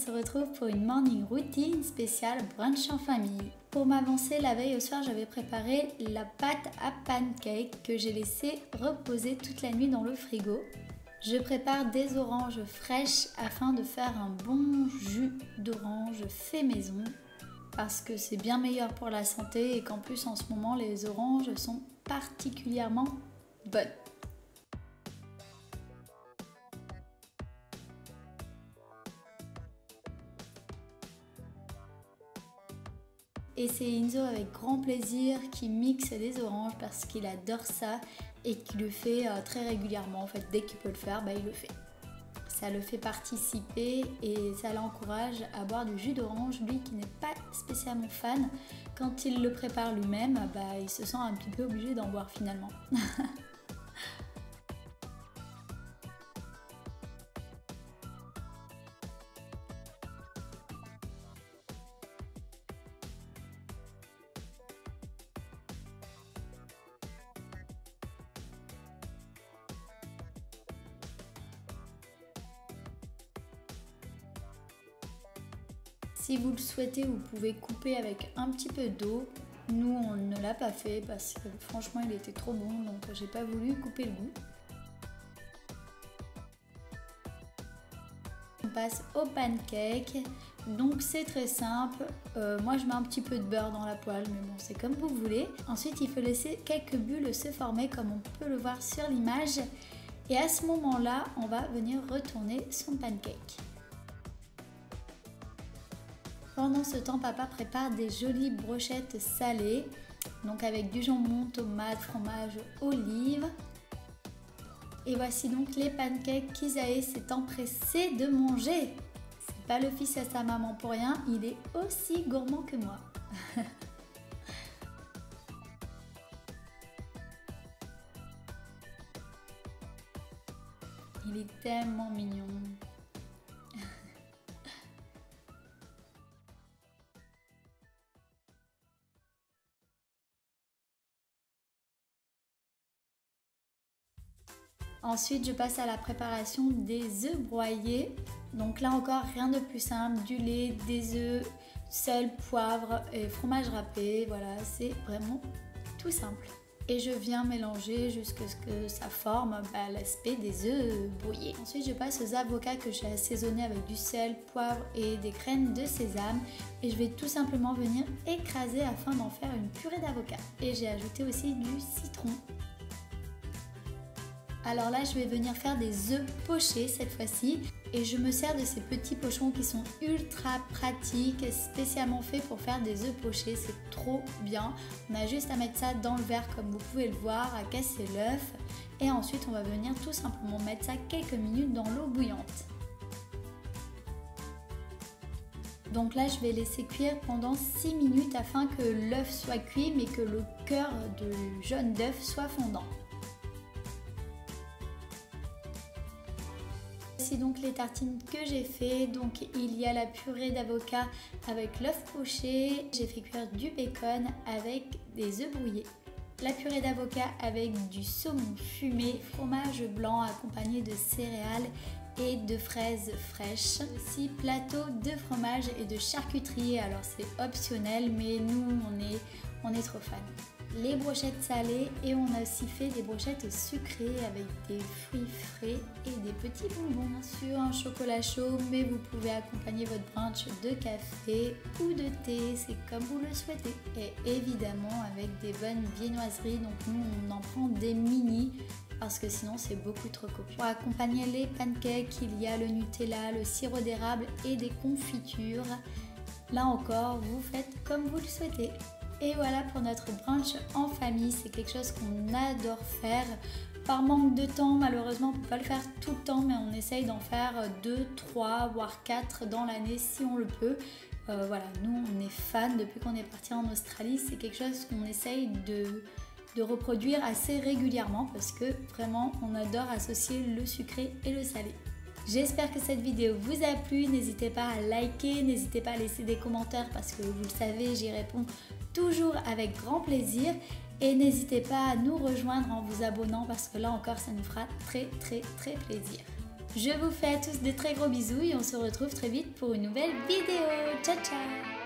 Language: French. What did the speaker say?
se retrouve pour une morning routine spéciale brunch en famille. Pour m'avancer, la veille au soir, j'avais préparé la pâte à pancake que j'ai laissée reposer toute la nuit dans le frigo. Je prépare des oranges fraîches afin de faire un bon jus d'orange fait maison parce que c'est bien meilleur pour la santé et qu'en plus en ce moment les oranges sont particulièrement bonnes. Et c'est Enzo avec grand plaisir qui mixe les oranges parce qu'il adore ça et qui le fait très régulièrement. En fait, dès qu'il peut le faire, il le fait. Ça le fait participer et ça l'encourage à boire du jus d'orange. Lui qui n'est pas spécialement fan, quand il le prépare lui-même, il se sent un petit peu obligé d'en boire finalement. Si vous le souhaitez, vous pouvez couper avec un petit peu d'eau. Nous, on ne l'a pas fait parce que franchement, il était trop bon, donc j'ai pas voulu couper le goût. On passe au pancake. Donc c'est très simple. Moi, je mets un petit peu de beurre dans la poêle, mais bon, c'est comme vous voulez. Ensuite, il faut laisser quelques bulles se former, comme on peut le voir sur l'image. Et à ce moment-là, on va venir retourner son pancake. Pendant ce temps, papa prépare des jolies brochettes salées, donc avec du jambon, tomate, fromage, olive. Et voici donc les pancakes qu'Isaïe s'est empressé de manger. C'est pas le fils à sa maman pour rien, il est aussi gourmand que moi. Il est tellement mignon. Ensuite, je passe à la préparation des œufs broyés. Donc là encore, rien de plus simple, du lait, des œufs, sel, poivre et fromage râpé. Voilà, c'est vraiment tout simple. Et je viens mélanger jusqu'à ce que ça forme l'aspect des œufs brouillés. Ensuite, je passe aux avocats que j'ai assaisonnés avec du sel, poivre et des graines de sésame. Et je vais tout simplement venir écraser afin d'en faire une purée d'avocat. Et j'ai ajouté aussi du citron. Alors là, je vais venir faire des œufs pochés cette fois-ci et je me sers de ces petits pochons qui sont ultra pratiques, spécialement faits pour faire des œufs pochés, c'est trop bien. On a juste à mettre ça dans le verre comme vous pouvez le voir, à casser l'œuf et ensuite on va venir tout simplement mettre ça quelques minutes dans l'eau bouillante. Donc là, je vais laisser cuire pendant 6 minutes afin que l'œuf soit cuit mais que le cœur du jaune d'œuf soit fondant. Voici donc les tartines que j'ai fait. Donc il y a la purée d'avocat avec l'œuf poché. J'ai fait cuire du bacon avec des œufs brouillés. La purée d'avocat avec du saumon fumé, fromage blanc accompagné de céréales et de fraises fraîches. Aussi plateau de fromage et de charcuterie. Alors c'est optionnel mais nous on est trop fans. Les brochettes salées et on a aussi fait des brochettes sucrées avec des fruits frais et des petits bonbons. Bien sûr un chocolat chaud, mais vous pouvez accompagner votre brunch de café ou de thé, c'est comme vous le souhaitez. Et évidemment avec des bonnes viennoiseries, donc nous on en prend des mini parce que sinon c'est beaucoup trop copieux. Pour accompagner les pancakes, il y a le Nutella, le sirop d'érable et des confitures. Là encore, vous faites comme vous le souhaitez. Et voilà pour notre brunch en famille, c'est quelque chose qu'on adore faire. Par manque de temps, malheureusement, on ne peut pas le faire tout le temps, mais on essaye d'en faire 2, 3, voire 4 dans l'année si on le peut. Voilà, nous on est fans depuis qu'on est parti en Australie, c'est quelque chose qu'on essaye de reproduire assez régulièrement parce que vraiment on adore associer le sucré et le salé. J'espère que cette vidéo vous a plu, n'hésitez pas à liker, n'hésitez pas à laisser des commentaires parce que vous le savez, j'y réponds toujours avec grand plaisir et n'hésitez pas à nous rejoindre en vous abonnant parce que là encore ça nous fera très plaisir. Je vous fais à tous de très gros bisous et on se retrouve très vite pour une nouvelle vidéo. Ciao ciao!